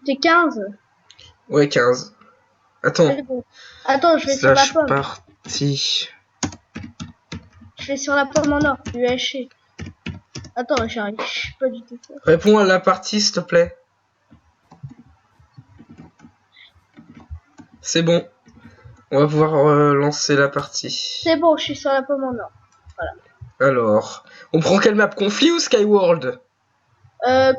T'es 15. Ouais, 15. Attends. Allez, bon. Attends, je vais sur la Slash pomme. partie. Je vais sur la pomme en or. Je vais hacher. Attends, j'arrive. Je suis pas du tout sûr. Réponds à la partie, s'il te plaît. C'est bon. On va pouvoir lancer la partie. C'est bon, je suis sur la pomme en or. Alors, on prend quelle map? Conflit ou Skyworld?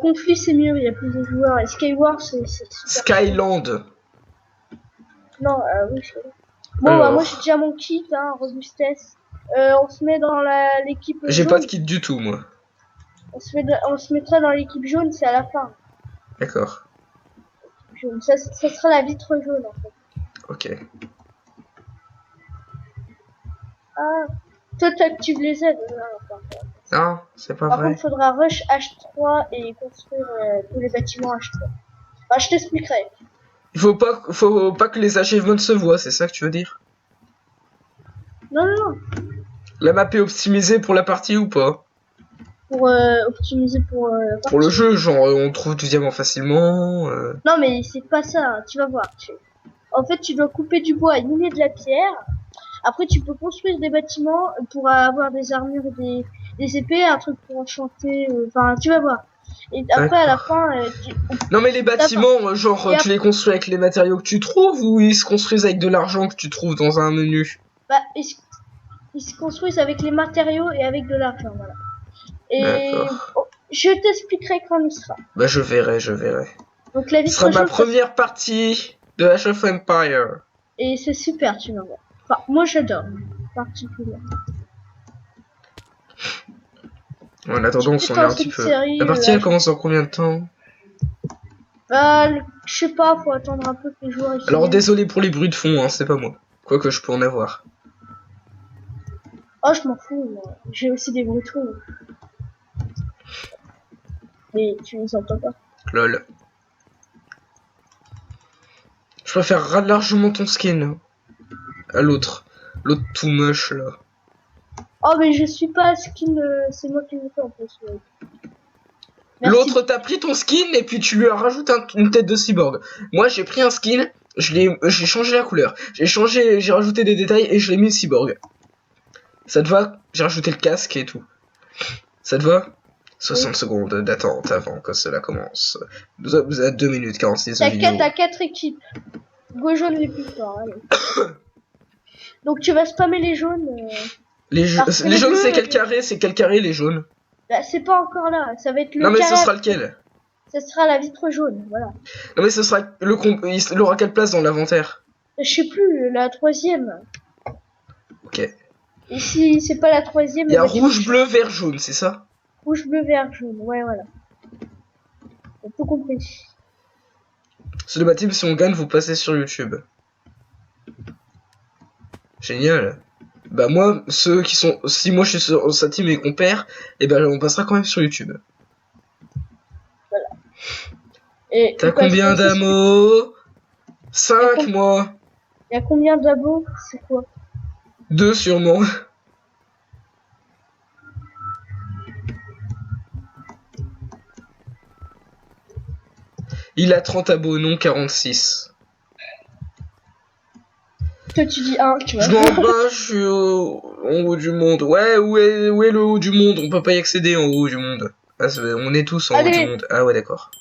Conflit, c'est mieux, il y a plus de joueurs. Et Skyward, c'est super. Skyland. Non, oui, c'est vrai. Bon, Alors. bah, moi j'ai déjà mon kit, hein, robustesse. On se met dans l'équipe jaune. J'ai pas de kit du tout, moi. On se mettra dans l'équipe jaune, c'est à la fin. D'accord. Jaune. Ça sera la vitre jaune, en fait. Ok. Ah, toi t'actives les aides. Non, c'est pas Par vrai. contre, faudra rush H3 et construire tous les bâtiments H3. Enfin, je t'expliquerai. Il faut pas que les achievements se voient, c'est ça que tu veux dire? Non, non, non. La map est optimisée pour la partie ou pas? Pour optimiser pour Pour le jeu, genre on trouve du diamant facilement. Non, mais c'est pas ça, hein, tu vas voir. En fait, tu dois couper du bois et miner de la pierre. Après, tu peux construire des bâtiments pour avoir des armures et des épées, un truc pour enchanter. Enfin, tu vas voir. Et après, à la fin... Non, mais les bâtiments, genre, tu les construis avec les matériaux que tu trouves ou ils se construisent avec de l'argent que tu trouves dans un menu? Bah, ils se construisent avec les matériaux et avec de l'argent, voilà. Et je t'expliquerai quand il sera. Bah, je verrai. Donc, la vitre Ce sera ma jaune, première partie de Age of Empire. Et c'est super, tu vas voir. Enfin, moi, j'adore, particulièrement. En attendant, on s'en est un petit peu. La partie, elle commence dans combien de temps? Bah, je sais pas, faut attendre un peu que les joueurs... Alors, désolé pour les bruits de fond, hein, c'est pas moi. Quoique, je peux en avoir. Oh, je m'en fous, moi. J'ai aussi des bruits de fond. Mais tu les entends pas. Lol. Je préfère largement ton skin à l'autre. L'autre tout moche, là. Oh, mais je suis pas skin, c'est moi qui le fais en plus. Ouais. L'autre t'a pris ton skin et puis tu lui as rajouté une tête de cyborg. Moi j'ai pris un skin, j'ai changé la couleur, j'ai rajouté des détails et je l'ai mis cyborg. Ça te va? J'ai rajouté le casque et tout. Ça te va? 60 secondes d'attente avant que cela commence. Vous avez 2 minutes 46 de vidéo. T'as 4 équipes. Go jaune les plus forts, allez. Donc tu vas spammer les jaunes. Les jaunes c'est quel carré? C'est quel carré les jaunes? Bah, c'est pas encore là, ça va être le Non mais carré. ce sera lequel? Ça sera la vitre jaune, voilà. Non mais ce sera il aura quelle place dans l'inventaire? Je sais plus, la 3ème. Ok. Et si c'est pas la 3ème... Il y a rouge, bleu, vert, jaune, c'est ça? Rouge, bleu, vert, jaune, ouais, voilà. T'as tout compris. C'est le bâtiment, si on gagne, vous passez sur YouTube. Génial. Bah moi, ceux qui sont... Si moi je suis sur sa team et qu'on perd, et ben on passera quand même sur YouTube. Voilà. Et t'as combien d'amos? 5 moi. Y'a combien d'abos? C'est quoi? 2 sûrement. Il a 30 abos, non 46. Toi tu dis 1, tu vois. Je m'en bats, je suis en haut du monde. Ouais, où est le haut du monde? On peut pas y accéder en haut du monde. Ah, on est tous en haut du monde. Ah ouais, d'accord.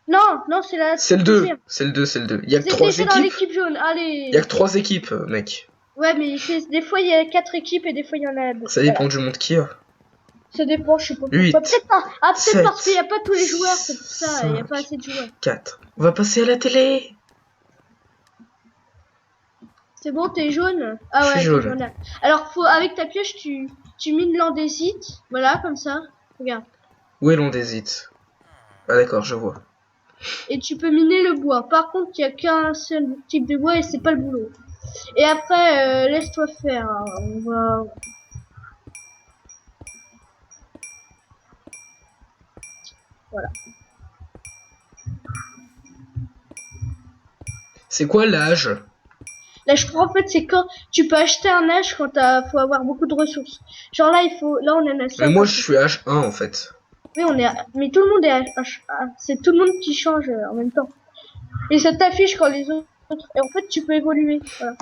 Non, non, c'est la... C'est le 2. C'est le 2, c'est le 2. Il y a que 3 équipes. Dans l'équipe jaune, allez. Il y a que 3 équipes, mec. Ouais, mais des fois il y a 4 équipes et des fois il y en a 2. Ça dépend du monde qu'il y a. Ça dépend, je sais pas. 8, peut-être pas. Ah, peut-être 7, parce qu'il n'y a pas tous les joueurs, c'est pour ça. 5, Il n'y a pas assez de joueurs. 4. On va passer à la télé. C'est bon, t'es jaune? Ah ouais, t'es jaune. Alors, avec ta pioche, tu mines l'andésite. Voilà, comme ça. Regarde. Où est l'andésite? Ah d'accord, je vois. Et tu peux miner le bois. Par contre, il n'y a qu'un seul type de bois et c'est pas le boulot. Et après, laisse-toi faire. Hein. On va... Voilà. C'est quoi l'âge? L'âge pro, en fait, c'est quand tu peux acheter un âge quand faut avoir beaucoup de ressources. Genre là, là, on en a ça. Mais moi, je suis âge 1 en fait. Oui, mais tout le monde c'est tout le monde qui change en même temps. Et ça t'affiche quand les autres. Et en fait, tu peux évoluer. Voilà.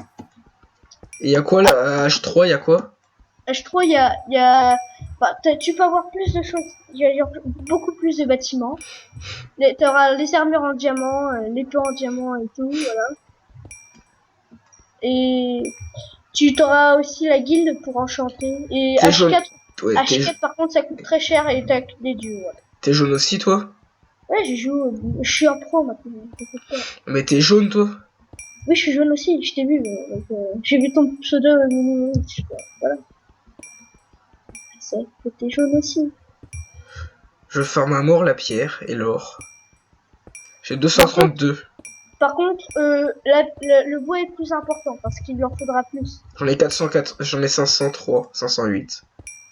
Et y a quoi là? H3, y a quoi? H3, bah, tu peux avoir plus de choses. Il y a beaucoup plus de bâtiments. T'auras les armures en diamant, les plans en diamant et tout, voilà. Et tu t'auras aussi la guilde pour enchanter. Et T'es jaune. H4, Ouais, H4 par contre, ça coûte très cher et t'as que des dieux. Voilà. t'es jaune aussi, toi? Ouais, je suis un pro maintenant. Mais t'es jaune, toi? Oui, je suis jaune aussi, je t'ai vu. Donc, j'ai vu ton pseudo voilà. C'est que t'es jaune aussi. Je farme à mort la pierre et l'or. J'ai Par contre, 232. le bois est plus important parce qu'il lui en faudra plus. J'en ai 404, j'en ai 503, 508.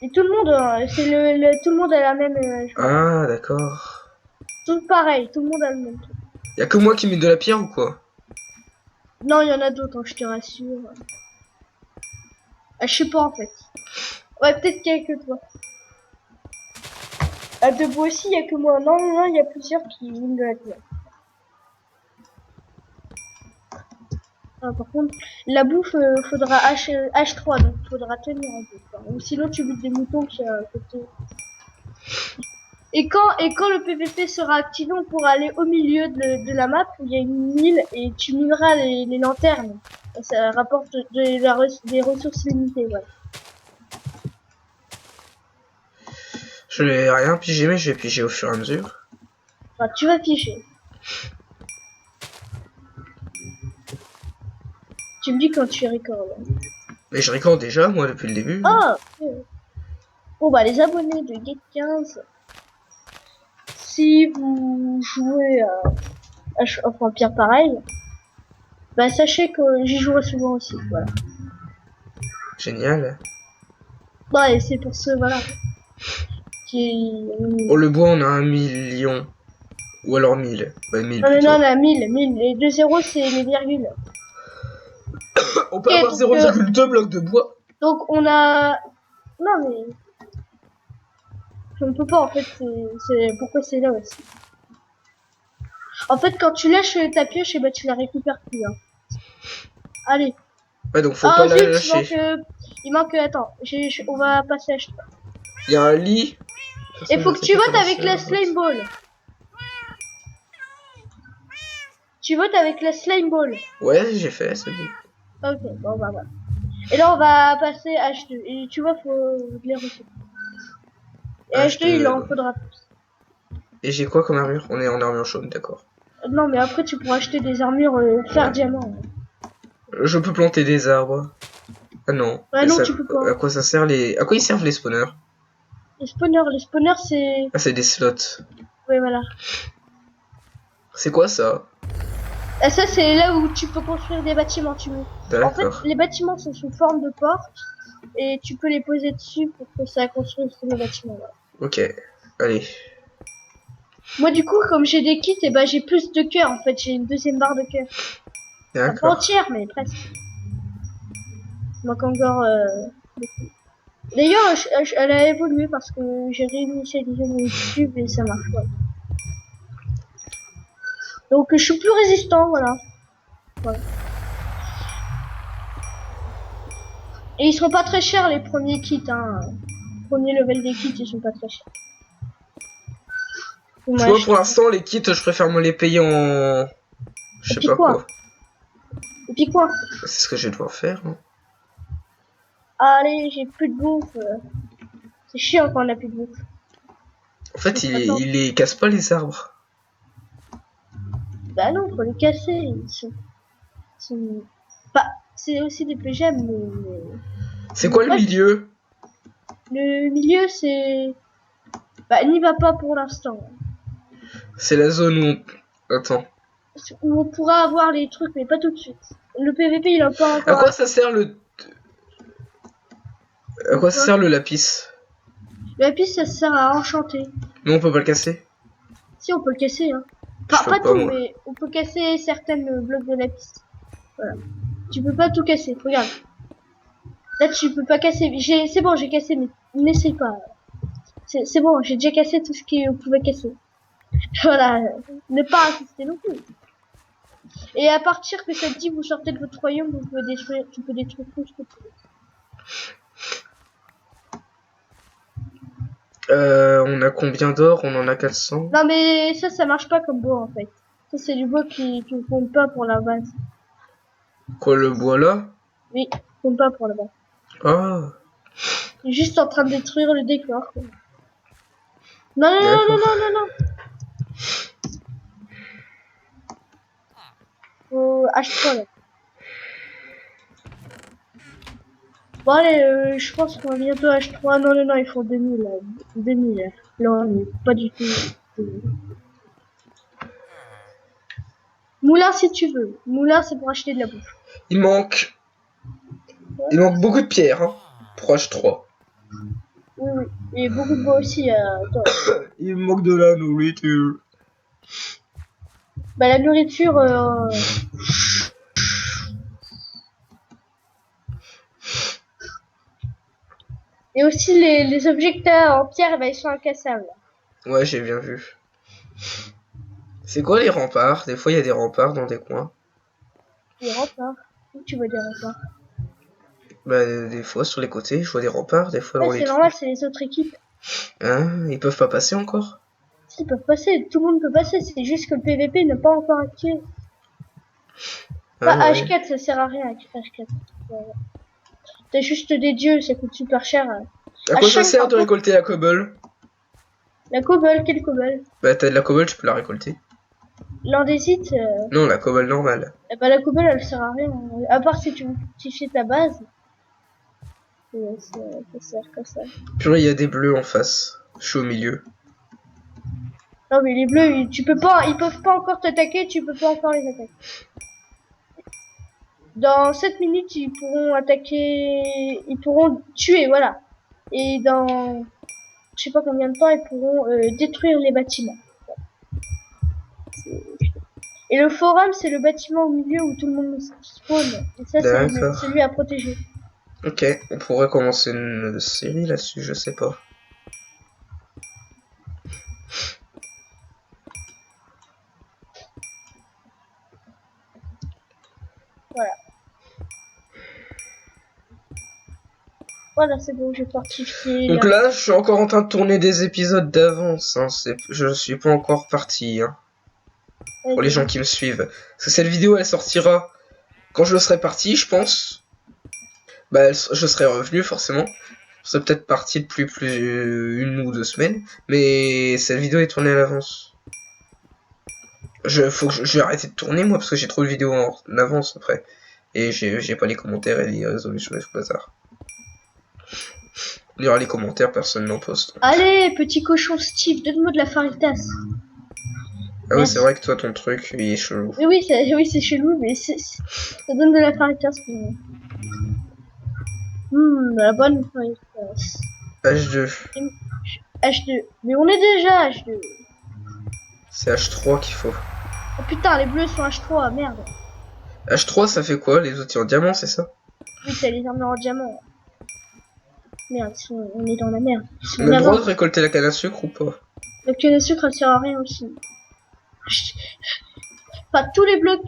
Et tout le monde, tout le monde a la même. Ah, d'accord. Tout pareil, tout le monde a le même truc. Y'a que moi qui mets de la pierre ou quoi? Non, il y en a d'autres, hein, je te rassure. Ah, je sais pas en fait. Ouais, peut-être qu'il y a que toi. À debout aussi, il y a que moi. Non, non, il y a plusieurs qui viennent de la pierre. Ah, par contre, la bouffe, faudra H3, donc faudra tenir un peu. Quoi. Ou sinon, tu butes des moutons qui à côté. Et quand le PVP sera activé, on pourra aller au milieu de la map où il y a une mine et tu mineras les lanternes. Et ça rapporte des ressources limitées, ouais. Je vais rien piger, mais je vais piger au fur et à mesure. Enfin, tu vas piger. Tu me dis quand tu recordes. Mais je record déjà, moi, depuis le début. Oh bon, bah, les abonnés de Get15, si vous jouez à enfin, Pierre pareil, bah, sachez que j'y jouerai souvent aussi, voilà. Génial. Ouais, et c'est pour ceux, voilà. Qui... Oh, le bois, on a 1 million. Ou alors 1000. Ouais, 1000 Non, mais plutôt. non, la 1000. Les 2 zéros, c'est les virgules. On peut Ok, avoir 0,2 blocs de bois. donc, on a... Non, mais... Je ne peux pas, en fait, pourquoi c'est là aussi. En fait, quand tu lâches ta pioche, et bah, tu la récupères plus, hein. Allez. Ouais, donc faut Ah, pas la zut, lâcher. il manque, attends, on va passer à... Il y a un lit. Et faut que tu votes avec la slime ball. Tu votes avec la slime ball. Ouais, j'ai fait, c'est bon. Ok, bon bah voilà. Et là on va passer à H2. Et tu vois, faut les recevoir. Et H2, il en faudra plus. Et j'ai quoi comme armure? On est en armure jaune, d'accord. Non, mais après tu pourras acheter des armures fer diamant. Je peux planter des arbres. Ah non. Ouais, non, tu peux pas. À quoi ça sert les... À quoi ils servent les spawners? Les spawners c'est... Ah, c'est des slots. Ouais, voilà. C'est quoi ça? Et ça, c'est là où tu peux construire des bâtiments, tu veux. En fait, les bâtiments sont sous forme de porte. Et tu peux les poser dessus pour que ça construise les bâtiments. Là. Ok, allez. Moi, du coup, comme j'ai des kits, et bah j'ai plus de cœur. En fait, j'ai une deuxième barre de cœur. Pas entière, mais presque. Il manque encore... D'ailleurs, elle a évolué parce que j'ai réinitialisé mon YouTube et ça marche pas. Donc je suis plus résistant, voilà. Et ils sont pas très chers les premiers kits, hein. Premier level des kits, ils sont pas très chers. Tu vois, pour l'instant, les kits, je préfère me les payer en... Je sais pas quoi. Et puis quoi? C'est ce que je vais devoir faire. Hein. Allez, j'ai plus de bouffe. C'est chiant quand on a plus de bouffe. En fait, il les casse pas les arbres. Bah non, faut les casser. Ils sont... Bah, c'est aussi des PGM, mais... C'est quoi le milieu? Le milieu, c'est... Bah, n'y va pas pour l'instant. C'est la zone où on... Attends. Où on pourra avoir les trucs, mais pas tout de suite. Le PVP, il a pas encore... À quoi ça sert le... À quoi ça sert le lapis? Le lapis, ça sert à enchanter. Mais on peut pas le casser? Si, on peut le casser, hein. Enfin, pas tout, moi. mais on peut casser certaines blocs de lapis. Voilà. Tu peux pas tout casser, regarde. Là, tu peux pas casser. C'est bon, j'ai cassé, mais n'essaie pas. C'est bon, j'ai déjà cassé tout ce qu'on pouvait casser. Voilà, ne pas insister non plus. Et à partir que ça te dit vous sortez de votre royaume, vous pouvez détruire, tu peux détruire tout ce que tu veux. On a combien d'or? On en a 400. Non mais ça marche pas comme bois en fait. Ça c'est du bois qui compte pas pour la base. Quoi, le bois là? Oui, compte pas pour la base. Ah, Il est juste en train de détruire le décor. Quoi. Non non non non d'accord. non non non. Faut H3 là. Bon allez, je pense qu'on va bientôt H3. Non non non, il faut 2000 là. 2000 là. Là on est pas du tout. Moulin si tu veux. Moulin c'est pour acheter de la bouffe. Il manque beaucoup de pierres hein, pour H3. Oui oui. Et beaucoup de bois aussi. Attends. Il manque de la nourriture. Bah la nourriture. Et aussi les objets que t'as en pierre, bah, ils sont incassables. Ouais, j'ai bien vu. C'est quoi les remparts? Des fois, il y a des remparts dans des coins. Des remparts. Où tu vois des remparts? Bah, des fois, sur les côtés, je vois des remparts. Des fois, dans Ouais, les c'est trous. normal, c'est les autres équipes. Hein? Ils peuvent pas passer encore? Ils peuvent passer, tout le monde peut passer, c'est juste que le PVP n'est pas encore activé. Ah, Bah, ouais. H4, ça sert à rien, H4. Ouais. T'as juste des dieux, ça coûte super cher. À quoi ça H5, sert par de contre, récolter la cobble? la cobble, quelle cobble? Bah, t'as de la cobble, tu peux la récolter. L'andésite, Non, la cobble normale. bah, la cobble, elle sert à rien. À part si tu veux fortifier ta base. Ça sert que ça. Purée, il y a des bleus en face. Je suis au milieu. Non mais les bleus, ils peuvent pas encore t'attaquer, tu peux pas encore les attaquer. Dans 7 minutes, ils pourront attaquer, ils pourront tuer, voilà. Et dans, je sais pas combien de temps, ils pourront détruire les bâtiments. Et le forum, c'est le bâtiment au milieu où tout le monde spawn. Et ça, c'est D'accord. celui à protéger. Ok, on pourrait commencer une série là-dessus, je sais pas. Voilà. Voilà, c'est bon, j'ai fortifié. Donc là, je suis encore en train de tourner des épisodes d'avance. Hein. Je suis pas encore parti. Hein, pour les gens qui me suivent. Parce que cette vidéo, elle sortira quand je serai parti, je pense. Bah, je serai revenu forcément. Je serai peut-être parti depuis plus 1 ou 2 semaines. Mais cette vidéo est tournée à l'avance. Faut que je vais arrêter de tourner moi parce que j'ai trop de vidéos en avance après. Et j'ai pas les commentaires et les résolutions et tout le bazar. Lire les commentaires, personne n'en poste. Allez, petit cochon Steve, donne-moi de la faritas. Ah oui, c'est vrai que toi, ton truc, il est chelou. Mais oui, c'est chelou, mais ça donne de la faritas. La bonne faritas. H2. H2. Mais on est déjà H2. C'est H3 qu'il faut. Oh putain, les bleus sont H3, merde. H3, ça fait quoi? Les outils en diamant, c'est ça? Oui, t'as les armures en diamant. Merde, on est dans la merde. On a le droit de récolter la canne à sucre ou pas? La canne à sucre, elle sert à rien aussi. Enfin, tous les blocs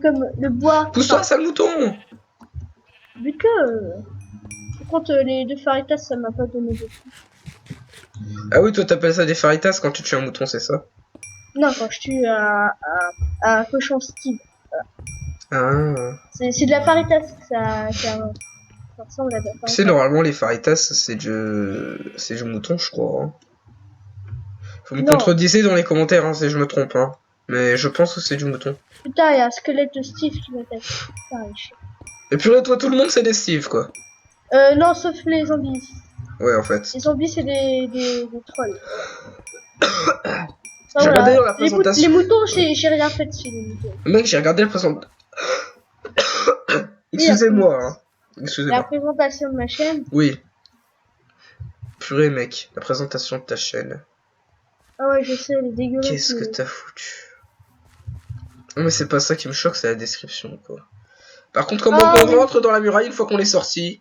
comme le bois. Pousse-toi, sale mouton! Mais que. Par contre, les deux faritas, ça m'a pas donné de tout. Ah oui, toi t'appelles ça des faritas quand tu tues un mouton, c'est ça? Non, quand je tue un cochon Steve. Ah. C'est de la faritas, ça ressemble à de la faritas. Tu sais, normalement, les faritas, c'est du mouton, je crois. Hein. Vous me contredisez dans les commentaires hein, si je me trompe. Hein. Mais je pense que c'est du mouton. Putain, il y a un squelette de Steve qui m'attaque. Et purée, toi, tout le monde, c'est des Steve, quoi. Non, sauf les zombies. Ouais, en fait. Les zombies, c'est des trolls. J'ai regardé dans la présentation. Les moutons, j'ai rien fait dessus, les moutons. Mec, j'ai regardé la présentation. Excusez-moi, hein. Excusez-moi. La présentation de ma chaîne. Oui. Purée, mec, la présentation de ta chaîne. Ah ouais, je sais, elle est dégueulasse. Qu'est-ce que t'as foutu? Non, mais c'est pas ça qui me choque, c'est la description, quoi. Par contre, comment on rentre dans la muraille une fois qu'on est sorti?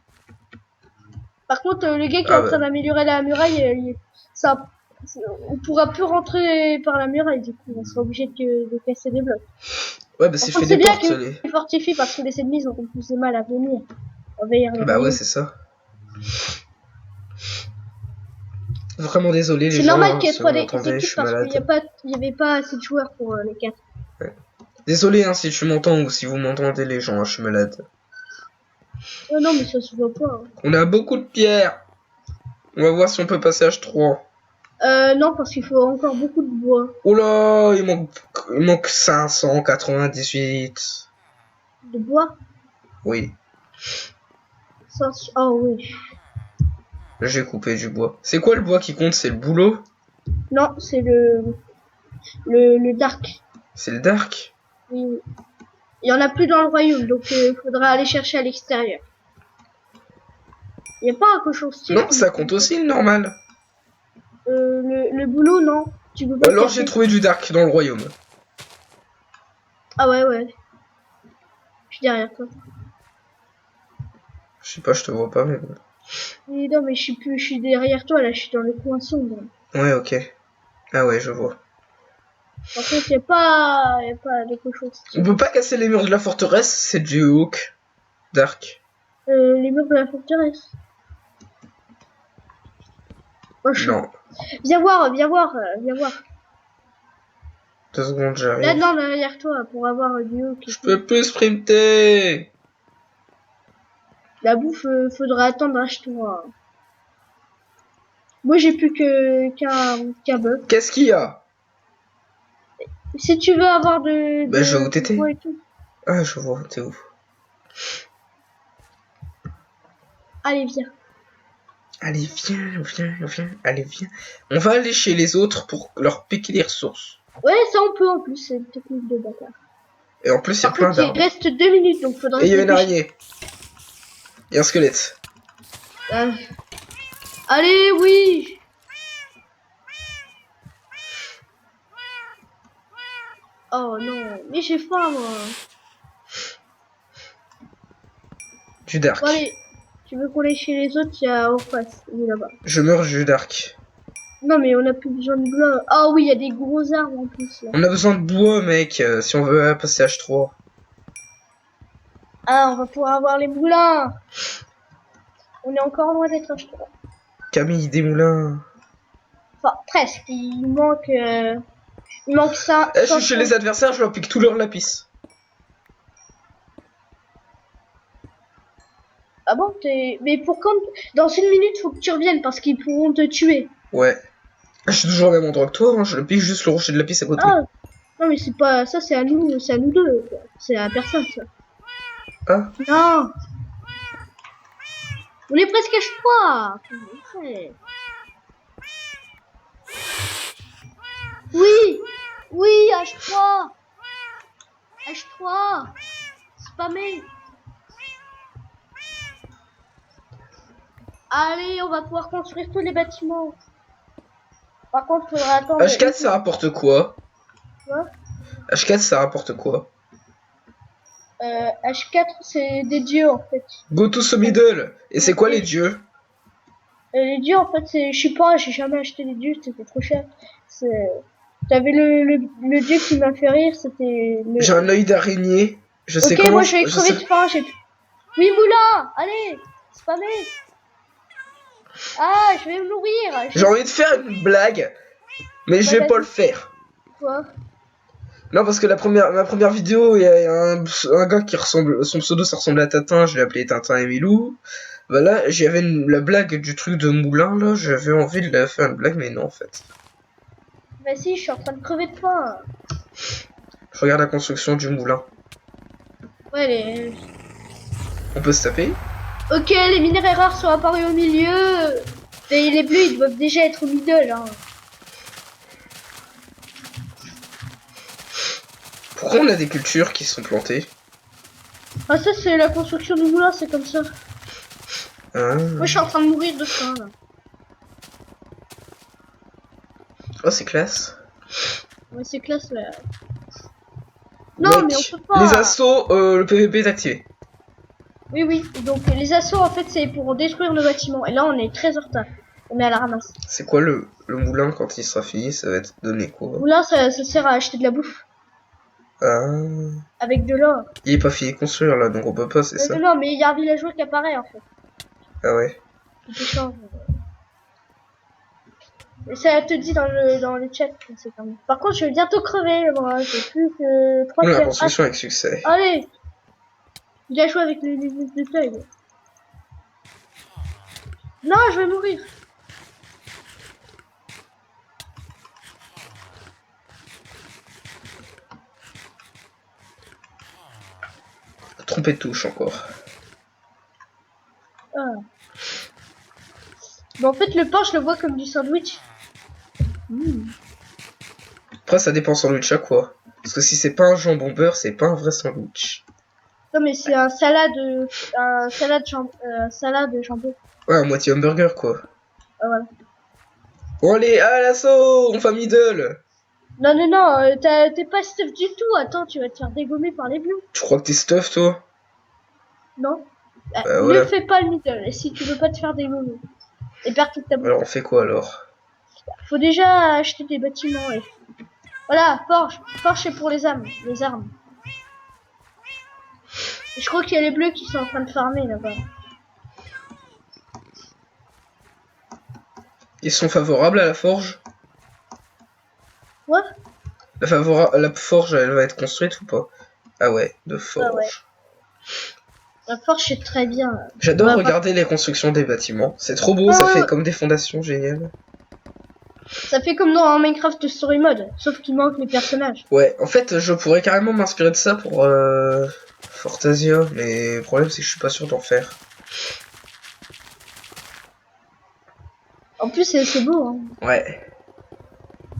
Par contre, le gars qui est Ah en train bah. d'améliorer la muraille, ça, on pourra plus rentrer par la muraille, du coup, on sera obligé de casser des blocs. Ouais, bah Par c'est contre, fait c'est des bien portes, les. qu'il fortifie parce que les ennemis ont plus de mal à venir. Envahir les Bah ouais, royaumes. c'est ça. Vraiment désolé les C'est gens, normal hein, qu'il y ait si vous 3 m'entendez, je équipes suis parce qu'il malade. y avait pas assez de joueurs pour les 4. Ouais. Désolé hein, si tu m'entends ou si vous m'entendez les gens, hein, je suis malade. Non, mais ça se voit pas. Hein. On a beaucoup de pierres. On va voir si on peut passer H3. Non, parce qu'il faut encore beaucoup de bois. Oula, il manque 598. De bois? Oui, Oh oui. j'ai coupé du bois. C'est quoi le bois qui compte? C'est le boulot? Non, c'est le dark. C'est le dark? Oui, oui. Il y en a plus dans le royaume, donc il faudra aller chercher à l'extérieur. Il n'y a pas un cochon style. Non, ça compte aussi le normal. Le boulot, non. Tu peux pas le Alors j'ai casser. trouvé du dark dans le royaume. Ah ouais, ouais. Je suis derrière toi. Je sais pas, je te vois pas mais bon. Mais non, mais je suis derrière toi, là, je suis dans le coin sombre. Ouais, ok. Ah ouais, je vois. Par contre, y a pas de cochon On style. peut pas casser les murs de la forteresse, c'est du Hawk. Dark. Les murs de la forteresse. Oh, Non. Viens voir, viens voir, viens voir. 2 secondes, Là, j'arrive. non, derrière toi, pour avoir du haut. Je peux plus sprinter. La bouffe, faudra attendre un tour. Moi, j'ai plus qu'un bœuf. Qu'est-ce qu'il y a? Si tu veux avoir Bah je vois où t'étais. bois et tout. Ah, je vois, t'es où? Allez, viens. Allez, viens. Allez, viens. On va aller chez les autres pour leur piquer des ressources. Ouais, ça on peut en plus, c'est une technique de bâtard. Et en plus, il y a Par plein contre, il d'arbres. reste 2 minutes, donc faudra Et il y se a une dépêcher. araignée. Et un squelette. Allez, oui. Oh non, mais j'ai faim, moi. Du dark. Bon, allez, tu veux qu'on aille chez les autres, il y a en face, il est là-bas. Je meurs du dark. Non, mais on a plus besoin de blocs. Ah oui, il y a des gros arbres en plus, là. On a besoin de bois, mec, si on veut passer H3. Ah, on va pouvoir avoir les moulins. On est encore loin d'être H3. Camille des moulins. Enfin, presque. Il manque ça. Eh, je suis chez les adversaires, je leur pique tout leur lapis. Ah bon, mais pour quand? Dans 1 minute, faut que tu reviennes parce qu'ils pourront te tuer. Ouais. Je suis toujours au même endroit que toi, hein. Je le pique juste le rocher de lapis à côté. Ah, non, mais c'est pas ça, c'est à nous deux. Quoi. C'est à personne, ça. Ah. Non. On est presque H3. Oui, oui, H3. H3. Spammé. Allez, on va pouvoir construire tous les bâtiments. Par contre, il faudra attendre. H4 ça rapporte quoi? Quoi? H4 ça rapporte quoi? H4 c'est des dieux en fait. Go to the middle. Et c'est quoi les dieux? Les dieux en fait c'est, je sais pas, j'ai jamais acheté les dieux, c'était trop cher. T'avais le dieu qui m'a fait rire, c'était. J'ai un œil d'araignée. Je sais comment. Ok, moi je vais crever de faim, j'ai. Oui moulin, allez, spammez. Ah, je vais me nourrir. J'ai envie de faire une blague, mais je vais pas le faire. Quoi? Non, parce que ma première vidéo, il y a un gars qui ressemble, son pseudo ça ressemble à Tintin, je l'ai appelé Tintin et Milou. Voilà, j'avais la blague du truc de moulin là, j'avais envie de la faire une blague, mais non en fait. Bah si, je suis en train de crever de faim. Je regarde la construction du moulin. Ouais, On peut se taper? Ok, les minerais rares sont apparus au milieu. Et les bleus, ils doivent déjà être au middle. Hein. Pourquoi on a des cultures qui sont plantées? Ah ça, c'est la construction du moulin, c'est comme ça. Ah. Moi, je suis en train de mourir de faim, là. Oh, c'est classe. Ouais, c'est classe, là. Non, Mec, mais on peut pas. les assauts, le PVP est activé. Oui, oui. Donc les assauts, en fait, c'est pour détruire nos bâtiments. Et là, on est très en retard. On est à la ramasse. C'est quoi le moulin quand il sera fini? Ça va être donné quoi? Ou là, ça sert à acheter de la bouffe. Ah. Avec de l'or. Il est pas fini de construire là, donc on peut pas, c'est ça? Non, mais il y a un villageois qui apparaît, en fait. Ah ouais. Qui t'échange. Et ça te dit dans le chat. C'est quand même. Par contre, je vais bientôt crever. Moi, j'ai plus que 3 La pierres. construction avec succès. Allez. Villageois avec les détails. Non, je vais mourir. Trompé de touche encore. Ah. Bon, en fait, le pain, je le vois comme du sandwich. Après, ça dépend sandwich à quoi. Parce que si c'est pas un jambon beurre, c'est pas un vrai sandwich. Non, mais c'est un salade jambon. Ouais, à moitié hamburger quoi. Ah, voilà. Bon allez, à l'assaut, on fait middle. Non, non, non, t'es pas stuff du tout. Attends, tu vas te faire dégommer par les bleus. Tu crois que t'es stuff toi? Non. Bah Ne voilà. fais pas le middle. Et si tu veux pas te faire dégommer. Et perdre toute ta bouffe. Alors on fait quoi alors? Faut déjà acheter des bâtiments. Et... Voilà, forge. Forge, c'est pour les armes. Les armes. Et je crois qu'il y a les bleus qui sont en train de farmer là-bas. Ils sont favorables à la forge? Quoi? La forge, elle va être construite ou pas? Ah ouais, de forge. Ah ouais. La forge, c'est très bien. J'adore Ouais, regarder les constructions des bâtiments. C'est trop beau, ça fait comme des fondations géniales. Ça fait comme dans Minecraft Story Mode, sauf qu'il manque les personnages. Ouais, en fait, je pourrais carrément m'inspirer de ça pour Fortasia, mais le problème c'est que je suis pas sûr d'en faire. En plus, c'est beau. Hein. Ouais.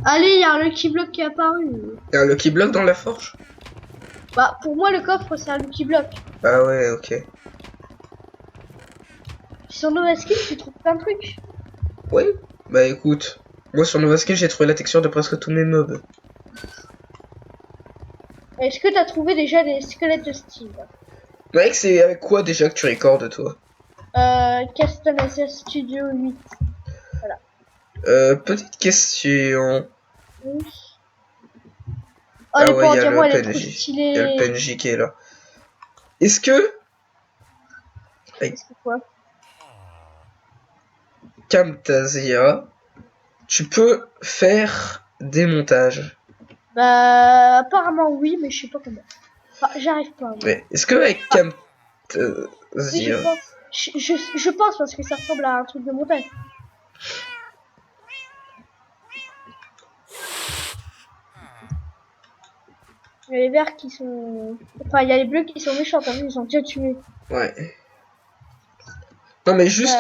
Allez, il y a un Lucky Block qui est apparu. Il y a un Lucky Block dans la forge? Bah, pour moi, le coffre, c'est un Lucky Block. Ah ouais, ok. Sur Nova Skin, tu trouves plein de trucs. Oui. Bah écoute, moi sur Nova Skin, j'ai trouvé la texture de presque tous mes mobs. Est-ce que t'as trouvé déjà des squelettes de Steve? Mec, c'est avec quoi déjà que tu recordes toi? Castanesia Studio 8. Petite question. Oui. Oh, Ah les ouais, ports il y a diamants, le elle est trop PNJ. stylée. Il y a le PNJ qui est là. Est-ce que Est-ce que quoi? Camtasia, tu peux faire des montages? Bah, apparemment oui, mais je sais pas comment. Enfin, j'arrive pas. Mais est-ce que avec Oui, Camtasia, je pense. Je pense parce que ça ressemble à un truc de montagne. Il y a les verts qui sont... Enfin, il y a les bleus qui sont méchants, t'as vu, ils ont déjà tué. ouais. Non mais juste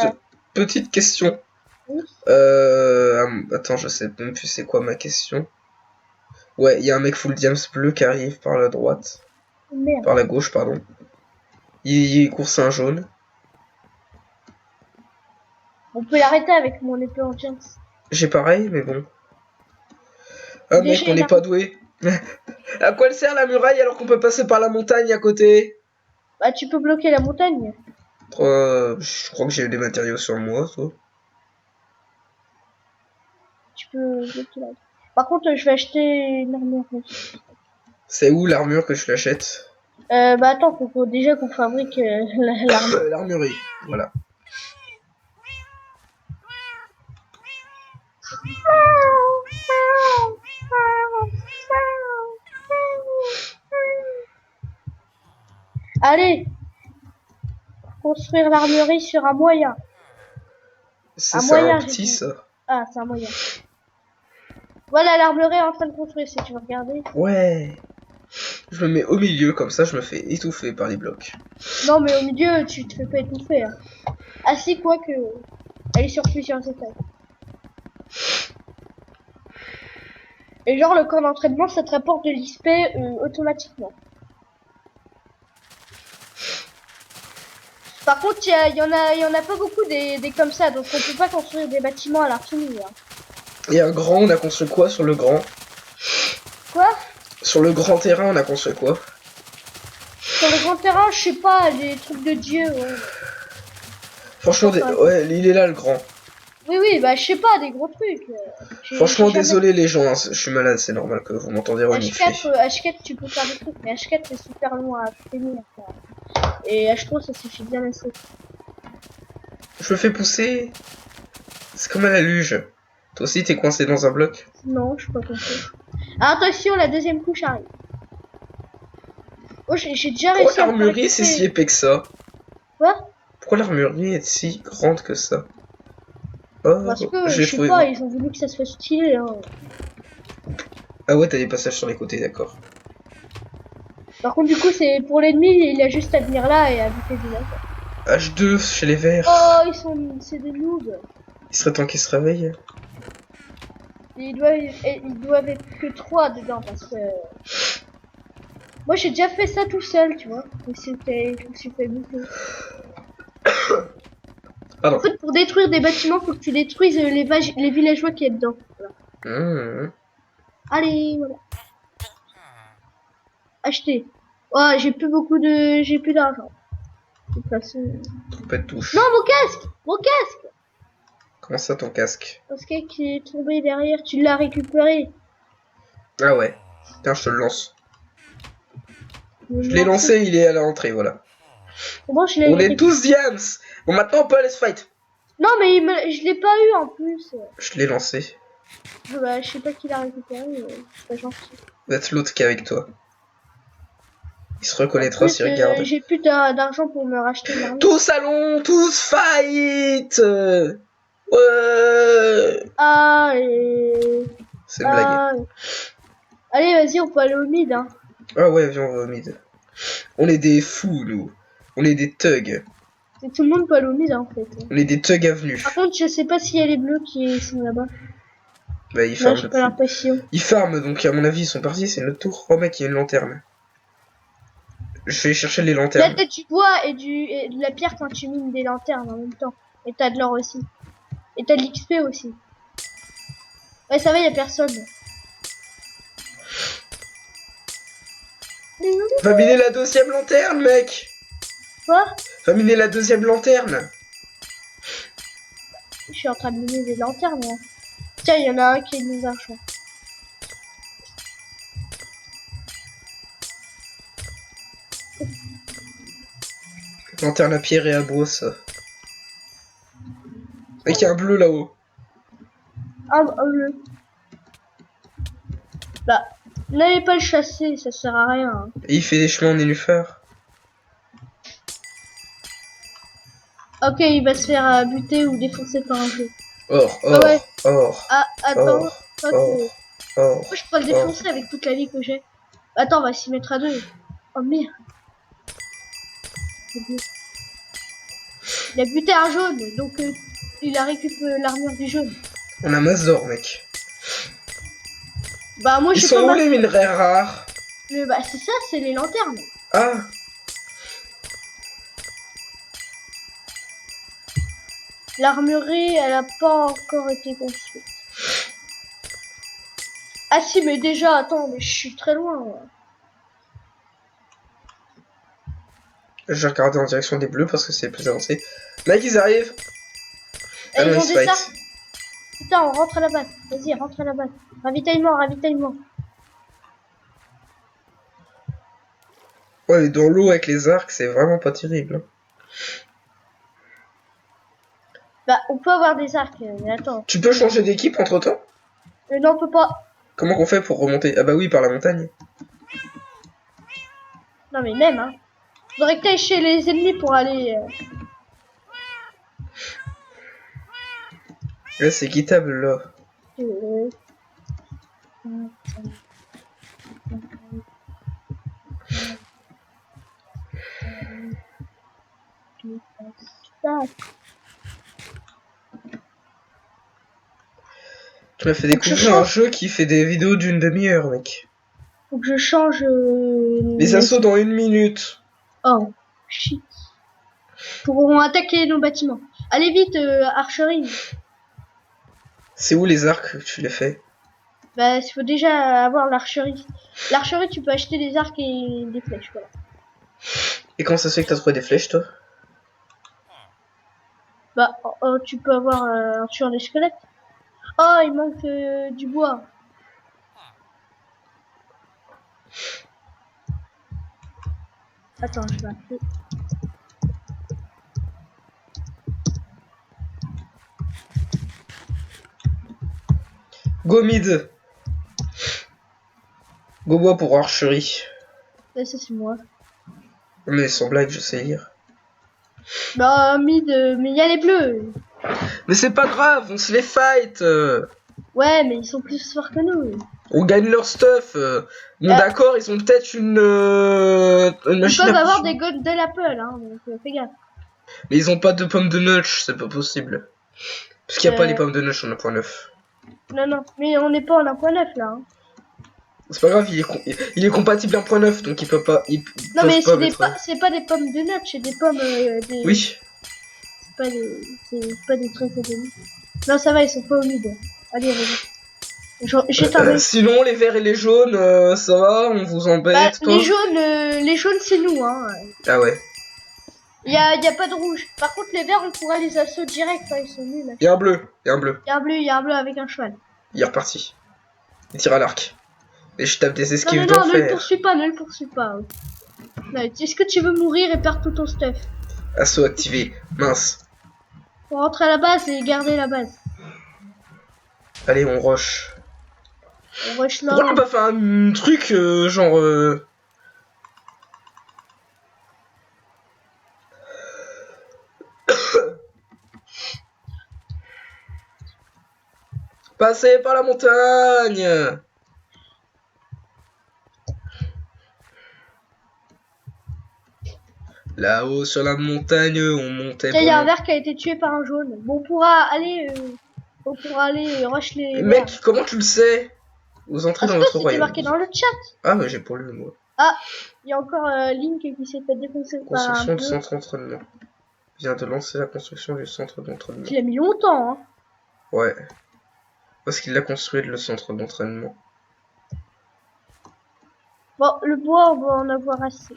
petite question. Oui. Attends, je sais même plus c'est quoi ma question. Ouais, il y a un mec full diams bleu qui arrive par la droite, Merde. par la gauche, pardon. Il course un jaune. On peut l'arrêter avec mon épée en diams. J'ai pareil, mais bon. Ah Déjà, mec, on il n'est a- pas doué. À quoi elle sert la muraille alors qu'on peut passer par la montagne à côté? Bah, tu peux bloquer la montagne. Je crois que j'ai des matériaux sur moi, toi. Tu peux bloquer la... Par contre, je vais acheter une armure. C'est où l'armure que je l'achète? Bah attends, faut déjà qu'on fabrique l'armure. L'armurerie, voilà. Allez, construire l'armurerie sur un moyen. C'est Un un moyen, j'ai petit dit. ça. Ah, c'est un moyen. Voilà, l'armurerie est en train de construire, si tu veux regarder. Ouais. Je me mets au milieu, comme ça je me fais étouffer par les blocs. Non, mais au milieu, tu te fais pas étouffer. Hein. Ah si, quoi que... Elle est sur plusieurs étages. Et genre, le camp d'entraînement, ça te rapporte de l'XP automatiquement. Par contre, il y en a pas beaucoup des comme ça, donc on peut pas construire des bâtiments à l'infini. Hein. Et un grand, on a construit quoi sur le grand? Quoi? Sur le grand terrain, on a construit quoi? Sur le grand faire un, je sais pas, des trucs de dieu. Ouais. Franchement, ouais, il est là le grand. Oui, bah je sais pas, des gros trucs. Franchement, J'ai jamais- désolé les gens, hein, je suis malade, c'est normal que vous m'entendiez renifler. H4, tu peux faire des trucs, mais H4 c'est super long à finir. Et H3 ça suffit bien assez. Je me fais pousser. C'est comme à la luge. Toi aussi, t'es coincé dans un bloc. Non, je suis pas compris. Ah, attention, la deuxième couche arrive. Oh, j'ai déjà Pourquoi réussi à l'armurerie c'est si épais que ça? Quoi? Pourquoi l'armurerie est si grande que ça? Oh, Parce que, j'ai je sais trouvé. pas, ils ont voulu que ça soit stylé. Hein. Ah ouais, t'as des passages sur les côtés, d'accord. Par contre, du coup, c'est pour l'ennemi, il a juste à venir là et à buter des attaques. H2 chez les verts. Oh, c'est des noobs. Il serait temps qu'ils se réveillent. Ils doivent être que 3 dedans parce que. Moi, j'ai déjà fait ça tout seul, tu vois. Je me suis fait buter. Pardon. En fait, pour détruire des bâtiments, faut que tu détruises les villageois qui est dedans. Voilà. Allez, voilà. Acheter. Oh, j'ai plus d'argent. De toute façon. Trompette touche. Non, mon casque. Comment ça ton casque? Mon casque qui est tombé derrière, tu l'as récupéré. Ah ouais. Tiens, je te le lance. Je l'ai lancé, il est à l'entrée, voilà. Comment je l'ai On est tous diams. Bon, maintenant on peut aller se fight. Non, mais je l'ai pas eu en plus. Je l'ai lancé. Bah, je sais pas qui l'a récupéré, mais c'est pas gentil. Vous êtes l'autre qui est avec toi. Il se reconnaîtra s'il regarde. J'ai plus d'argent pour me racheter une arme. Tous allons, tous fight. Ouais. Allez. C'est une blague. Allez, vas-y, on peut aller au mid. Hein. Ah ouais, viens, on va au mid. On est des fous, nous. On est des thugs. Tout le monde peut aller au mid, hein, en fait. On est des thugs avenus. Par contre, je sais pas s'il y a les bleus qui sont là-bas. Bah, ils farment. J'ai pas l'impression. Ils farment, donc à mon avis, ils sont partis. C'est notre tour. Oh mec, il y a une lanterne. Je vais chercher les lanternes. Là, t'as du bois et de la pierre quand tu mines des lanternes en même temps. Et t'as de l'or aussi. Et t'as de l'XP aussi. Ouais, ça va, y a personne. Va miner la deuxième lanterne, mec. Quoi? Va miner la deuxième lanterne. Je suis en train de miner des lanternes, là. Tiens, il y en a un qui est mis argent. Lanterne à pierre et à bois, ça. Mec, il y a un bleu là-haut. Un bleu. Bah, n'allez pas le chasser, ça sert à rien. Hein. Et il fait des chemins en nénuphar. Ok, il va se faire buter ou défoncer par un jeu. Or, or, Ah ouais. or. Ah, attends. Or. Moi, je peux le défoncer avec toute la vie que j'ai. Attends, on va s'y mettre à deux. Oh merde. Il a buté un jaune, donc il a récupéré l'armure du jaune. On a masse d'or, mec. Bah moi Ils j'ai sont pas où les minerais rares? Mais bah c'est ça, c'est les lanternes. Ah. L'armurerie, elle a pas encore été construite. Ah si, mais déjà, attends, mais je suis très loin. Ouais. Je vais regarder en direction des bleus parce que c'est plus avancé. Mec, ils arrivent. Ah, ils ont se des fight. arcs. Putain, on rentre à la base. Vas-y, rentre à la base. Ravitaillement, ravitaillement. Ouais, mais dans l'eau avec les arcs, c'est vraiment pas terrible. Bah, on peut avoir des arcs, mais attends. Tu peux changer d'équipe entre temps? Non, on peut pas. Comment qu'on fait pour remonter? Ah bah oui, par la montagne. Non, mais même, hein. Faudrait que t'ailles chez les ennemis pour aller. Là, c'est quittable, là. Tu m'as fait découvrir un jeu qui fait des vidéos d'une demi-heure, mec. Faut que je change. Les assauts dans 1 minute. Oh, shit. Pourront attaquer nos bâtiments. Allez vite, archerie. C'est où les arcs que tu les fais? Bah, il faut déjà avoir l'archerie. L'archerie, tu peux acheter des arcs et des flèches, voilà. Et comment ça se fait que t'as trouvé des flèches, toi? Bah, tu peux avoir un tueur des squelettes. Oh, il manque du bois. Attends, je vais appeler. Go mid. Go bois pour archerie. Là, ça c'est moi. Mais sans blague, je sais lire. Bah, mid, mais il y a les bleus. Mais c'est pas grave, on se les fight. Ouais, mais ils sont plus forts que nous. On gagne leur stuff. Bon, d'accord, ils ont peut-être une Ils machine peuvent à avoir pousser. des golden apple, hein, donc fais gaffe. Mais ils ont pas de pommes de notch, c'est pas possible. Parce qu'il y a pas les Euh. pommes de notch en 1.9. Non, non, mais on n'est pas en 1.9 là. Hein. C'est pas grave, il est compatible 1.9, donc il peut pas. Non, mais Pas mettre... c'est pas des pommes de notch, c'est des pommes. Oui. C'est pas des trucs de nid. Non, ça va, ils sont pas humides. Allez, vas-y. Sinon, les verts et les jaunes, ça va, on vous embête. Bah, les jaunes, c'est nous, hein. Ah ouais. Y a pas de rouge. Par contre, les verts, on pourra les assauts direct, hein, ils sont nuls. Là. Il y a un bleu, il y a un bleu. Il y a un bleu avec un cheval. Il est reparti. Il tire à l'arc. Et je tape des esquives non, ne d'enfer. ne le poursuis pas. Est-ce que tu veux mourir et perdre tout ton stuff? Assaut activé. Mince. Faut rentrer à la base et garder la base. Allez, on rush. On rush là. Pourquoi on n'a pas fait un truc genre... Passer par la montagne. Là-haut sur la montagne, on montait. Il y a un vert qui a été tué par un jaune. Bon, on pourra aller rush les Mec, verts. comment tu le sais? Vous entrez dans votre royaume. C'était marqué dans le chat. Ah, mais j'ai pas lu, moi. Ah, il y a encore Link qui s'est fait défoncer par un Construction du bleu. centre d'entraînement. Vient de lancer la construction du centre d'entraînement. Il a mis longtemps, hein. Ouais. Parce qu'il l'a construit, le centre d'entraînement. Bon, le bois, on va en avoir assez.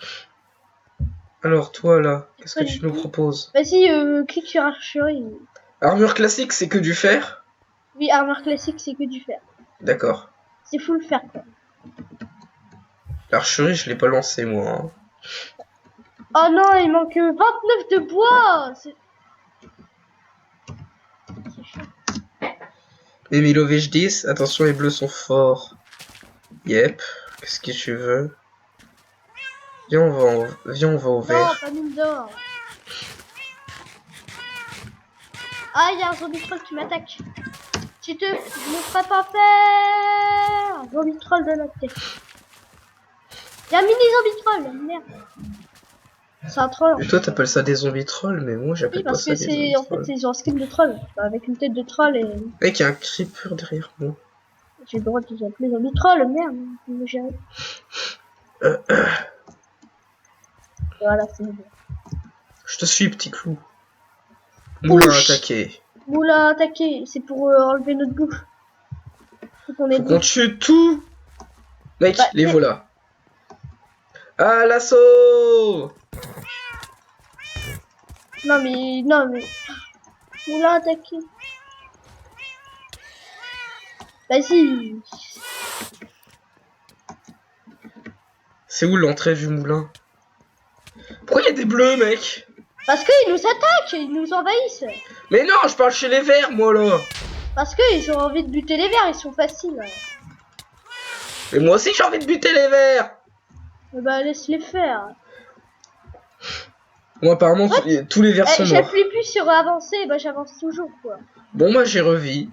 Alors, toi, là, qu'est-ce que tu nous proposes? Vas-y, clique sur archerie. Armure classique, c'est que du fer? Oui, armure classique, c'est que du fer. D'accord. C'est full fer, quoi. L'archerie, je l'ai pas lancé, moi. Hein. Oh non, il manque 29 de bois. C'est chiant. Les Milovej 10, attention, les bleus sont forts. Yep, qu'est-ce que tu veux? Viens, on va au vert. Non, pas mine d'or. Ah, il y a un zombie troll qui m'attaque. Je ne ferai pas faire. Zombie troll de la tête. Il y a un mini zombie troll, merde. C'est un troll. Et toi, t'appelles ça des zombies trolls, mais moi, j'appelle Oui, pas parce ça que des zombies en trolls. fait, ils ont un skin de troll. Avec une tête de troll et... Mec, il y a un creeper derrière moi. J'ai le droit de les appeler zombie troll, merde. Me gérer. Voilà, c'est bon. Je te suis, petit clou. Moulin Ouch. attaqué. Moulin attaqué, c'est pour enlever notre bouffe. Faut qu'on ait Faut qu'on tue tout. Mec, Bah, les voilà. À l'assaut. Non mais... Moulin attaqué. Vas-y. C'est où l'entrée du moulin? Pourquoi il y a des bleus, mec? Parce qu'ils nous attaquent, ils nous envahissent. Mais non, je parle chez les verts, moi, là. Parce qu'ils ont envie de buter les verts, ils sont faciles. Et moi aussi, j'ai envie de buter les verts. Bah laisse-les faire. Moi, apparemment, tous les verts sont morts. J'appuie plus sur avancer, bah j'avance toujours, quoi. Bon, moi, j'ai revis.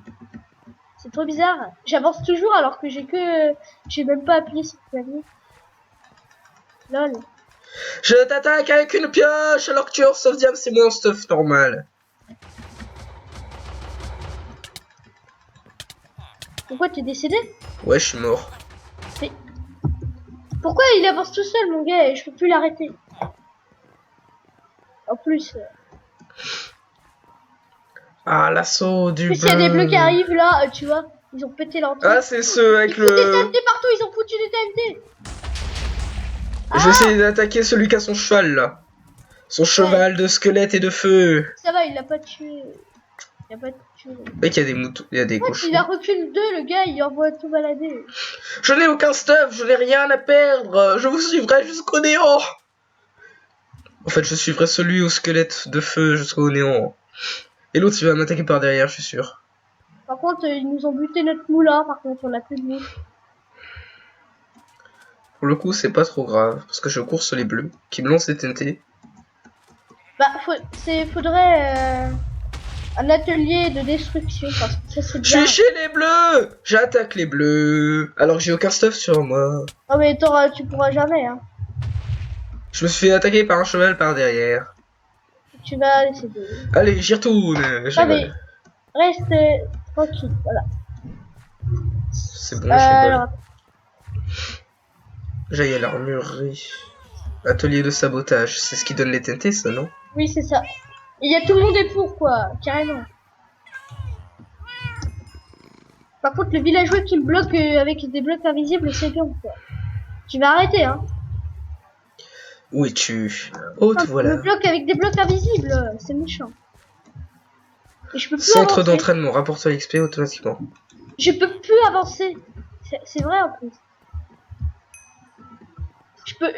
C'est trop bizarre. J'avance toujours alors que j'ai même pas appuyé sur le clavier. Lol. Je t'attaque avec une pioche alors que tu es en sauvegarde, c'est mon stuff normal. Pourquoi t'es décédé? Ouais, je suis mort. Mais... Pourquoi il avance tout seul, mon gars, et je peux plus l'arrêter? En plus... Ah, l'assaut du En plus, il y a des bleus qui arrivent là, tu vois. Ils ont pété l'entrée. Ah, c'est ceux avec Ils foutent des le... TNT partout, ils ont foutu des TNT. Je vais essayer d'attaquer celui qui a son cheval là. Son cheval de squelette et de feu. Ça va, il l'a pas tué. Il a pas tué. Mec, il y a des moutons, il y a des cochons. Il a recul 2, le gars, il envoie tout balader. Je n'ai aucun stuff, je n'ai rien à perdre. Je vous suivrai jusqu'au néant. En fait, je suivrai celui au squelette de feu jusqu'au néant. Et l'autre, il va m'attaquer par derrière, je suis sûr. Par contre, ils nous ont buté notre moulin. Par contre, on a plus de moule. Pour le coup, c'est pas trop grave. Parce que je course les bleus qui me lancent les TNT. Bah, faudrait un atelier de destruction. Parce que ça, c'est bien. Je suis chez les bleus. J'attaque les bleus. Alors que j'ai aucun stuff sur moi. Oh, mais tu pourras jamais, hein. Je me suis fait attaquer par un cheval par derrière. Tu vas laisser de... Allez, j'y retourne. Ah, mais reste tranquille, voilà. C'est bon, j'ai alors... J'aille à l'armurerie. Atelier de sabotage, c'est ce qui donne les TNT, ça, non? Oui, c'est ça. Il y a tout le monde est pour, quoi, carrément. Par contre, le villageois qui me bloque avec des blocs invisibles, c'est bien, quoi. Tu vas arrêter, hein. Où es-tu? Oh, te voilà. Me bloque avec des blocs invisibles, c'est méchant. Et je peux plus Centre avancer. d'entraînement, rapporteur XP automatiquement. Je peux plus avancer. C'est vrai, en plus.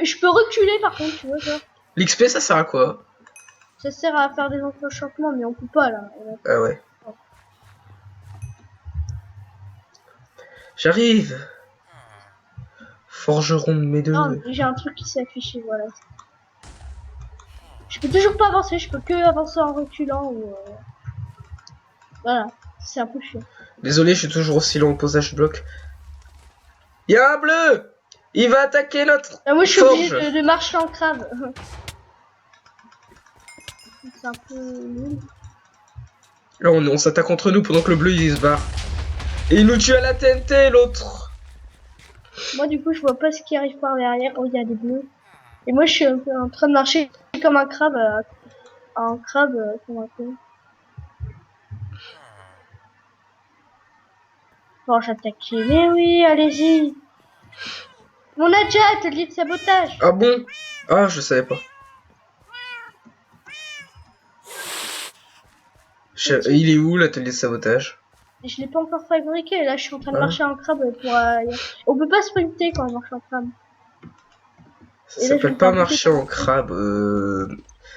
Je peux reculer, par contre, tu vois, genre. L'XP, ça sert à quoi? Ça sert à faire des enchantements, mais on peut pas, là. Ah ouais. J'arrive. Forgeron de mes deux. Non, j'ai un truc qui s'est affiché, voilà. Je peux toujours pas avancer, je peux que avancer en reculant ou... Voilà, c'est un peu chiant. Désolé, je suis toujours aussi lent au posage de bloc. Y'a un bleu. Il va attaquer notre Moi, je suis forge. obligé de marcher en crabe. C'est un peu nul. Là, on s'attaque entre nous pendant que le bleu, il se barre. Et il nous tue à la TNT, l'autre. Moi, du coup, je vois pas ce qui arrive par derrière. Oh, il y a des bleus. Et moi, je suis un peu en train de marcher comme un crabe. Comme un con. Bon, j'attaquais. Mais oui, allez-y. On a déjà atelier de sabotage. Ah bon? Ah, je savais pas. Il est où l'atelier de sabotage? Je l'ai pas encore fabriqué. Là, je suis en train de Ah. marcher en crabe pour... On peut pas sprinter quand on marche en crabe. Ça Et là, s'appelle je pas vais marcher en crabe.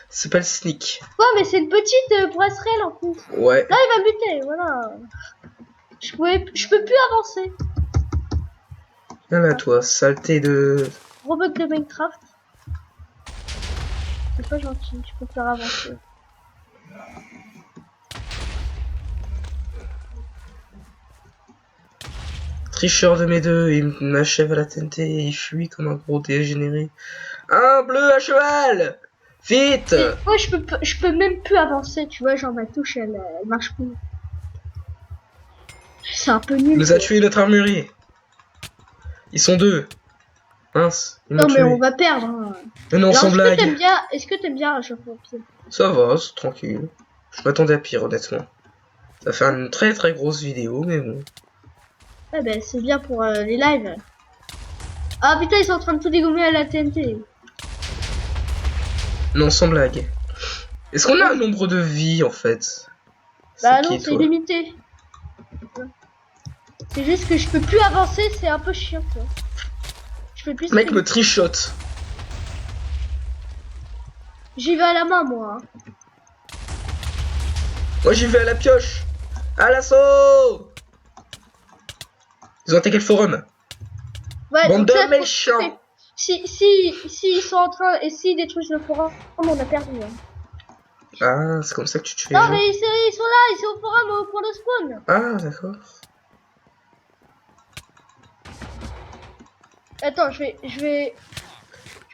C'est pas le sneak. Ouais, mais c'est une petite brasserelle en plus. Ouais. Là, il va me buter, voilà. Je peux plus avancer. Viens là, toi, saleté de... Gros bug de Minecraft. C'est pas gentil, je peux faire avancer. Tricheur de mes deux, il m'achève à la TNT et il fuit comme un gros dégénéré. Un bleu à cheval! Vite! Moi, je peux même plus avancer, tu vois, genre ma touche, elle marche plus. C'est un peu nul. Il nous a tué notre armurerie. Ils sont deux. Mince, ils m'ont Non, mais tué. on va perdre. Hein. Mais non, sans blague. Est-ce que t'aimes bien réchauffer au pied? Ça va, c'est tranquille. Je m'attendais à pire, honnêtement. Ça fait une très très grosse vidéo, mais bon. Ouais, ben c'est bien pour les lives. Ah putain, ils sont en train de tout dégommer à la TNT. Non, sans blague. Est-ce qu'on a un nombre de vies, en fait? Bah qui, non, c'est toi limité. C'est juste que je peux plus avancer, c'est un peu chiant, quoi. Je peux plus... Mec me trichote. J'y vais à la main, moi. Hein. Moi j'y vais à la pioche. À l'assaut. Ils ont attaqué le forum. Ouais, Bande donc ça, de méchants. si ils sont en train... Et s'ils détruisent le forum, on a perdu. Hein. Ah, c'est comme ça que tu tues les Non, gens. mais ils sont là, ils sont au forum, au point de spawn. Ah, d'accord. Attends, je vais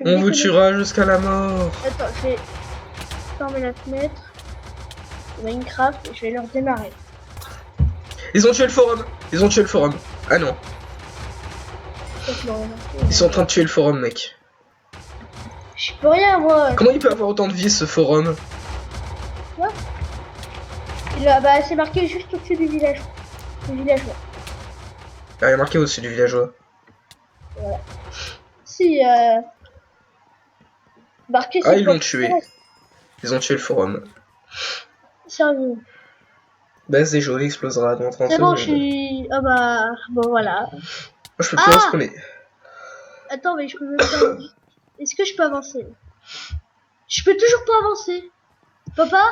On vous déconnecter. tuera jusqu'à la mort. Attends, je vais fermer la fenêtre. Minecraft, et je vais leur démarrer. Ils ont tué le forum. Ils ont tué le forum. Ah non. Ils sont en train de tuer le forum, mec. Je peux rien, moi. Comment il peut avoir autant de vie, ce forum? Bah, c'est marqué juste au-dessus du village. Du villageois. Ah, il y a marqué au-dessus du villageois. Voilà. Si, Marqué, Ah, c'est ils quoi? l'ont tué. Ils ont tué le forum. Sérieux. Base des geôles explosera dans 30 C'est bon, secondes. Ah bah, bon voilà. Moi, je peux plus Ah! respawner. Attends, mais je peux même pas... Est-ce que je peux avancer? Je peux toujours pas avancer. Papa?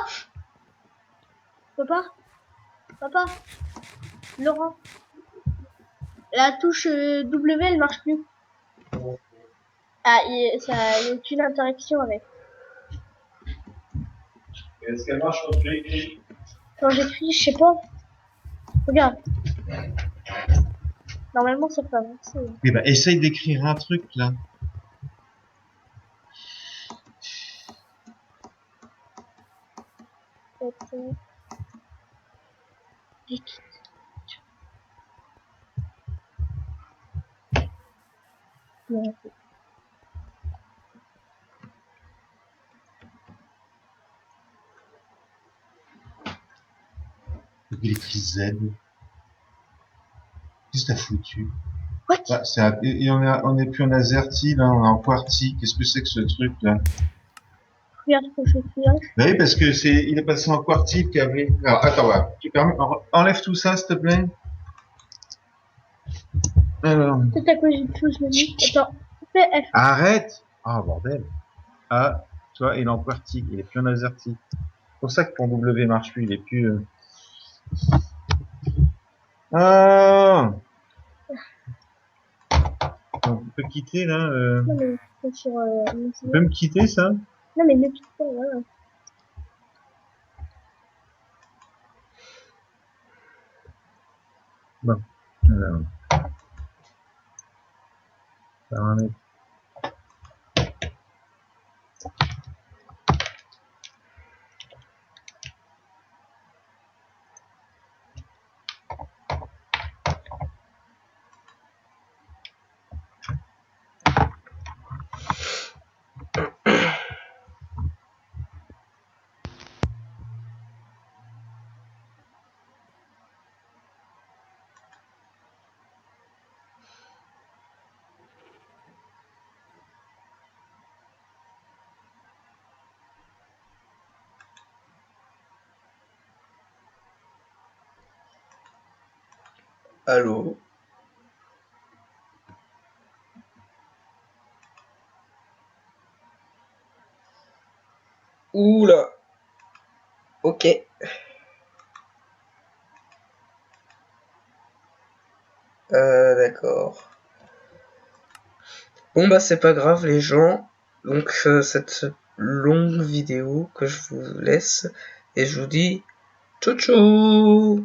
Papa? Papa? Laurent? La touche W, elle marche plus. Ah, ça a aucune interaction avec. Est-ce qu'elle marche quand tu écris? Quand j'écris, je sais pas. Regarde. Normalement, ça peut avancer. Eh ben, essaye d'écrire un truc, là. Peut-être, non. Il écrit Z. Qu'est-ce que t'as foutu? What? Bah, et on est plus en AZERTY, là, on est en QWERTY. Qu'est-ce que c'est que ce truc, là? Regarde ce que je fais là. Bah oui, parce que il est passé en QWERTY, le câblé. Alors, attends, voilà. Enlève tout ça, s'il te plaît. Alors. Peut-être à cause d'une chose, je me dis. Attends. Fais F. Arrête! Ah, bordel. Ah, tu vois, il est en QWERTY, il est plus en AZERTY. C'est pour ça que ton W marche plus, il est plus, Ah! On peut quitter, là, Non, mais c'est sur mon Tu peux me quitter, ça? Non, mais ne quitte pas, voilà. Bon. Alors. Paramètres. Allô? Oula. Ok. D'accord. Bon bah c'est pas grave les gens. Donc cette longue vidéo que je vous laisse et je vous dis ciao ciao.